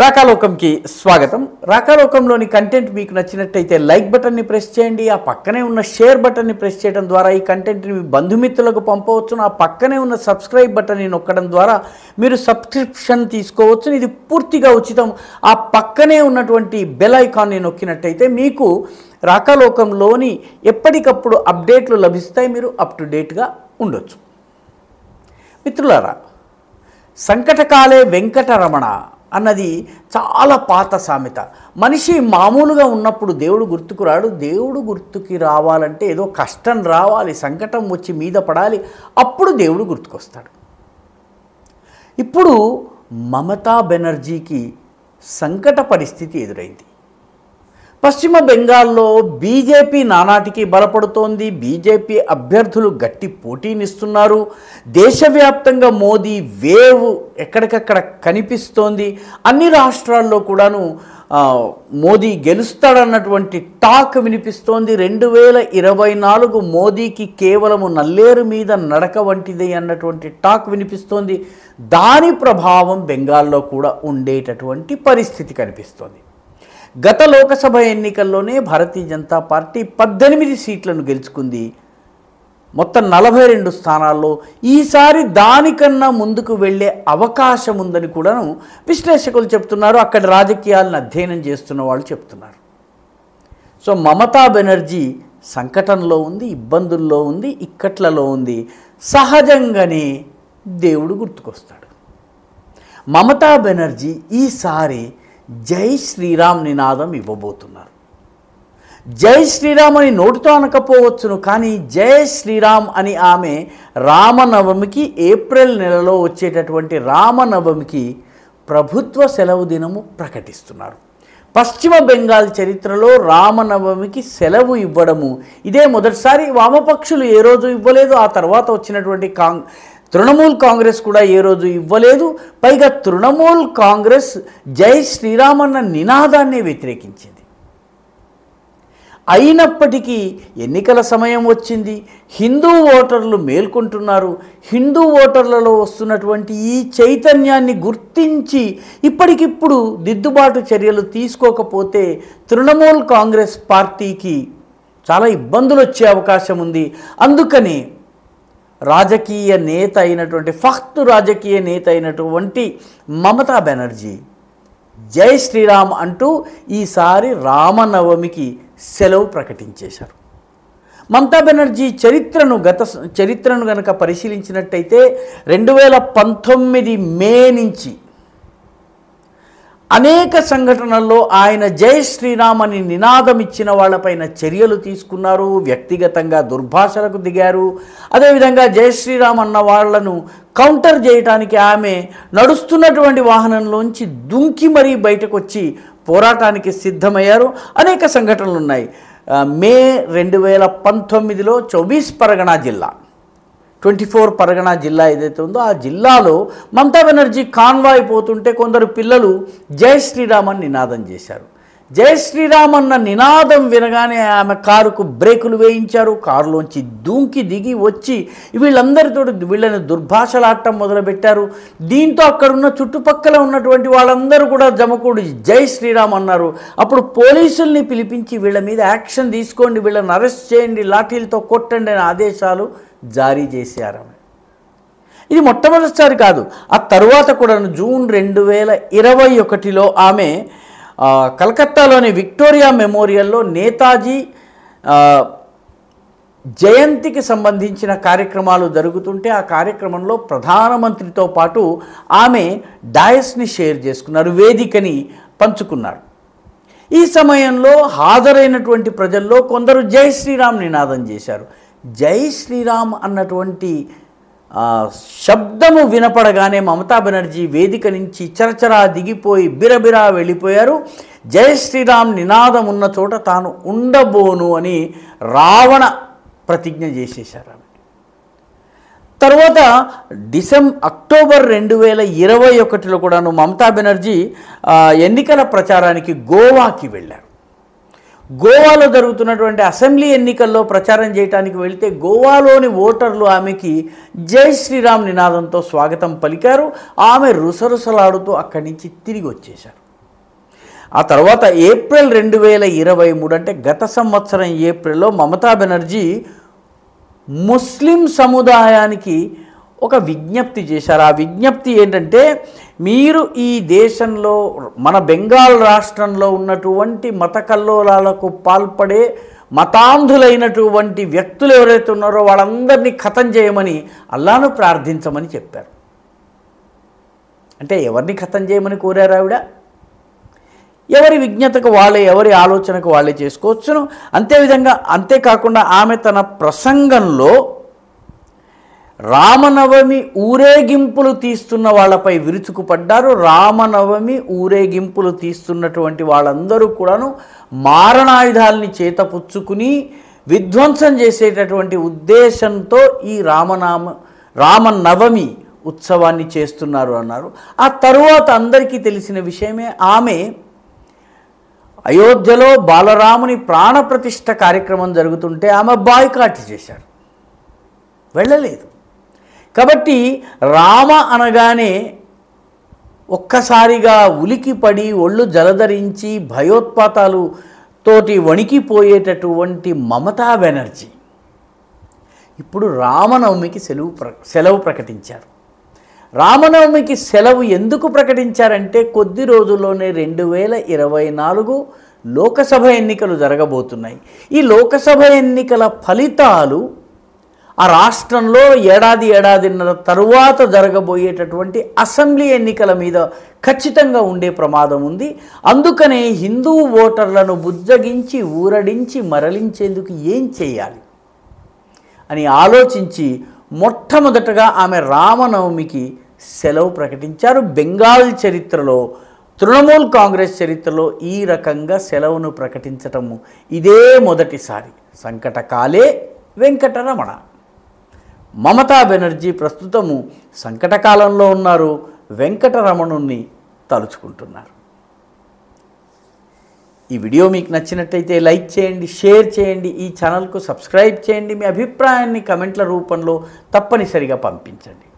రాకాలోకంకి స్వాగతం. రాకాలోకంలోని కంటెంట్ మీకు నచ్చినట్టయితే లైక్ బటన్ని ప్రెస్ చేయండి. ఆ పక్కనే ఉన్న షేర్ బటన్ని ప్రెస్ చేయడం ద్వారా ఈ కంటెంట్ని మీ బంధుమిత్రులకు పంపవచ్చును. ఆ పక్కనే ఉన్న సబ్స్క్రైబ్ బటన్ని నొక్కడం ద్వారా మీరు సబ్స్క్రిప్షన్ తీసుకోవచ్చు. ఇది పూర్తిగా ఉచితం. ఆ పక్కనే ఉన్నటువంటి బెల్ ఐకాన్ని నొక్కినట్టయితే మీకు రాకాలోకంలోని ఎప్పటికప్పుడు అప్డేట్లు లభిస్తాయి. మీరు అప్ టు డేట్గా ఉండొచ్చు. మిత్రులారా, సంకటకాలే వెంకటరమణ అన్నది చాలా పాత సామెత. మనిషి మామూలుగా ఉన్నప్పుడు దేవుడు గుర్తుకు రాడు. దేవుడు గుర్తుకి రావాలంటే ఏదో కష్టం రావాలి, సంకటం వచ్చి మీద పడాలి, అప్పుడు దేవుడు గుర్తుకొస్తాడు. ఇప్పుడు మమతా బెనర్జీకి సంకట పరిస్థితి ఎదురైంది. పశ్చిమ బెంగాల్లో బీజేపీ నానాటికి బలపడుతోంది. బీజేపీ అభ్యర్థులు గట్టి పోటీనిస్తున్నారు. దేశవ్యాప్తంగా మోదీ వేవ్ ఎక్కడికక్కడ కనిపిస్తోంది. అన్ని రాష్ట్రాల్లో కూడాను మోదీ గెలుస్తాడన్నటువంటి టాక్ వినిపిస్తోంది. 2024 మోదీకి కేవలము నల్లేరు మీద నడక వంటిది అన్నటువంటి టాక్ వినిపిస్తోంది. దాని ప్రభావం బెంగాల్లో కూడా ఉండేటటువంటి పరిస్థితి కనిపిస్తోంది. గత లోకసభ ఎన్నికల్లోనే భారతీయ జనతా పార్టీ 18 సీట్లను గెలుచుకుంది. మొత్తం 42 స్థానాల్లో ఈసారి దానికన్నా ముందుకు వెళ్ళే అవకాశం ఉందని కూడాను విశ్లేషకులు చెప్తున్నారు. అక్కడ రాజకీయాలను అధ్యయనం చేస్తున్న వాళ్ళు చెప్తున్నారు. సో మమతా బెనర్జీ సంకటంలో ఉంది, ఇబ్బందుల్లో ఉంది, ఇక్కట్లలో ఉంది. సహజంగానే దేవుడు గుర్తుకొస్తాడు. మమతా బెనర్జీ ఈసారి జై శ్రీరామ్ నినాదం ఇవ్వబోతున్నారు. జై శ్రీరామ్ అని నోటితో అనకపోవచ్చును, కానీ జై శ్రీరామ్ అని ఆమె రామనవమికి ఏప్రిల్ నెలలో వచ్చేటటువంటి రామనవమికి ప్రభుత్వ సెలవు దినము ప్రకటిస్తున్నారు. పశ్చిమ బెంగాల్ చరిత్రలో రామనవమికి సెలవు ఇవ్వడము ఇదే మొదటిసారి. వామపక్షులు ఏ రోజు ఇవ్వలేదు. ఆ తర్వాత వచ్చినటువంటి తృణమూల్ కాంగ్రెస్ కూడా ఏ రోజు ఇవ్వలేదు. పైగా తృణమూల్ కాంగ్రెస్ జై శ్రీరామ్ అన్న నినాదాన్ని వ్యతిరేకించింది. అయినప్పటికీ ఎన్నికల సమయం వచ్చింది. హిందూ ఓటర్లు మేల్కొంటున్నారు. హిందూ ఓటర్లలో వస్తున్నటువంటి ఈ చైతన్యాన్ని గుర్తించి ఇప్పటికిప్పుడు దిద్దుబాటు చర్యలు తీసుకోకపోతే తృణమూల్ కాంగ్రెస్ పార్టీకి చాలా ఇబ్బందులు వచ్చే అవకాశం ఉంది. అందుకని రాజకీయ నేత అయినటువంటి రాజకీయ నేత అయినటువంటి మమతా బెనర్జీ జై శ్రీరామ్ అంటూ ఈసారి రామనవమికి సెలవు ప్రకటించేశారు. మమతా బెనర్జీ చరిత్రను కనుక పరిశీలించినట్టయితే 2019 మే నుంచి అనేక సంఘటనల్లో ఆయన జై శ్రీరామ్ అని నినాదం ఇచ్చిన వాళ్ళపైన చర్యలు తీసుకున్నారు. వ్యక్తిగతంగా దుర్భాషలకు దిగారు. అదేవిధంగా జై శ్రీరామ్ అన్న వాళ్లను కౌంటర్ చేయడానికి ఆమె నడుస్తున్నటువంటి వాహనంలోంచి దుంకి మరీ బయటకు వచ్చి పోరాటానికి సిద్ధమయ్యారు. అనేక సంఘటనలు ఉన్నాయి. మే 2019లో 24 పరగణా జిల్లా 24 పరగణా జిల్లా ఏదైతే ఉందో ఆ జిల్లాలో మమతా బెనర్జీ కాన్వాయ్ పోతుంటే కొందరు పిల్లలు జై శ్రీరామ్ అని నినాదం చేశారు. జై శ్రీరామ్ అన్న నినాదం వినగానే ఆమె కారుకు బ్రేకులు వేయించారు. కారులోంచి దూకి దిగి వచ్చి వీళ్ళని దుర్భాషలాడటం మొదలుపెట్టారు. దీంతో అక్కడున్న చుట్టుపక్కల ఉన్నటువంటి వాళ్ళందరూ కూడా జమకూడి జై శ్రీరామ్ అన్నారు. అప్పుడు పోలీసుల్ని పిలిపించి వీళ్ళ మీద యాక్షన్ తీసుకోండి, వీళ్ళని అరెస్ట్ చేయండి, లాఠీలతో కొట్టండి అనే ఆదేశాలు జారీ చేశారు. ఇది మొట్టమొదటిసారి కాదు. ఆ తరువాత కూడా జూన్ 2021లో ఆమె కలకత్తాలోని విక్టోరియా మెమోరియల్లో నేతాజీ జయంతికి సంబంధించిన కార్యక్రమాలు జరుగుతుంటే ఆ కార్యక్రమంలో ప్రధానమంత్రితో పాటు ఆమె డయస్ని షేర్ చేసుకున్నారు, వేదికని పంచుకున్నారు. ఈ సమయంలో హాజరైనటువంటి ప్రజల్లో కొందరు జై శ్రీరామ్ నినాదం చేశారు. జై శ్రీరామ్ అన్నటువంటి శబ్దము వినపడగానే మమతా బెనర్జీ వేదిక నుంచి చరచరా దిగిపోయి బిరబిరా వెళ్ళిపోయారు. జై శ్రీరామ్ నినాదం ఉన్న చోట తాను ఉండబోను అని రావణ ప్రతిజ్ఞ చేసేశారు. తర్వాత అక్టోబర్ 2021లో కూడాను మమతా బెనర్జీ ఎన్నికల ప్రచారానికి గోవాకి వెళ్ళారు. గోవాలో జరుగుతున్నటువంటి అసెంబ్లీ ఎన్నికల్లో ప్రచారం చేయడానికి వెళ్తే గోవాలోని ఓటర్లు ఆమెకి జై శ్రీరామ్ నినాదంతో స్వాగతం పలికారు. ఆమె రుసరుసలాడుతూ అక్కడి నుంచి తిరిగి వచ్చేశారు. ఆ తర్వాత ఏప్రిల్ 2023 అంటే గత సంవత్సరం ఏప్రిల్లో మమతా బెనర్జీ ముస్లిం సముదాయానికి ఒక విజ్ఞప్తి చేశారు. ఆ విజ్ఞప్తి ఏంటంటే, మీరు ఈ దేశంలో మన బెంగాల్ రాష్ట్రంలో ఉన్నటువంటి మత కల్లోలాలకు పాల్పడే మతాంధులైనటువంటి వ్యక్తులు ఎవరైతే ఉన్నారో వాళ్ళందరినీ ఖతం చేయమని అల్లాను ప్రార్థించమని చెప్పారు. అంటే ఎవరిని ఖతం చేయమని కోరారు ఆవిడ? ఎవరి విజ్ఞతకు వాళ్ళే, ఎవరి ఆలోచనకు వాళ్ళే చేసుకోవచ్చును. అంతేకాకుండా ఆమె తన ప్రసంగంలో రామనవమి ఊరేగింపులు తీస్తున్న వాళ్ళపై విరుచుకుపడ్డారు. రామనవమి ఊరేగింపులు తీస్తున్నటువంటి వాళ్ళందరూ కూడాను మారణాయుధాలని చేతపుచ్చుకుని విధ్వంసం చేసేటటువంటి ఉద్దేశంతో ఈ రామనవమి ఉత్సవాన్ని చేస్తున్నారు అన్నారు. ఆ తరువాత అందరికీ తెలిసిన విషయమే, ఆమె అయోధ్యలో బాలరాముని ప్రాణప్రతిష్ఠ కార్యక్రమం జరుగుతుంటే ఆమె బాయ్కాట్ చేశారు, వెళ్ళలేదు. కాబట్టి రామ అనగానే ఒక్కసారిగా ఉలికిపడి ఒళ్ళు జలధరించి భయోత్పాతాలు తోటి వణికిపోయేటటువంటి మమతా బెనర్జీ ఇప్పుడు రామనవమికి సెలవు ప్రకటించారు. రామనవమికి సెలవు ఎందుకు ప్రకటించారంటే, కొద్ది రోజుల్లోనే 2024 లోకసభ ఎన్నికలు జరగబోతున్నాయి. ఈ లోకసభ ఎన్నికల ఫలితాలు ఆ రాష్ట్రంలో ఏడాదిన్నర తరువాత జరగబోయేటటువంటి అసెంబ్లీ ఎన్నికల మీద ఖచ్చితంగా ఉండే ప్రమాదం ఉంది. అందుకనే హిందూ ఓటర్లను బుజ్జగించి ఊరడించి మరలించేందుకు ఏం చేయాలి అని ఆలోచించి మొట్టమొదటగా ఆమె రామనవమికి సెలవు ప్రకటించారు. బెంగాల్ చరిత్రలో, తృణమూల్ కాంగ్రెస్ చరిత్రలో ఈ రకంగా సెలవును ప్రకటించటము ఇదే మొదటిసారి. సంకటకాలే వెంకటరమణ. మమతా బెనర్జీ ప్రస్తుతము సంకటకాలంలో ఉన్నారు, వెంకటరమణుణ్ణి తలుచుకుంటున్నారు. ఈ వీడియో మీకు నచ్చినట్టయితే లైక్ చేయండి, షేర్ చేయండి, ఈ ఛానల్కు సబ్స్క్రైబ్ చేయండి. మీ అభిప్రాయాన్ని కమెంట్ల రూపంలో తప్పనిసరిగా పంపించండి.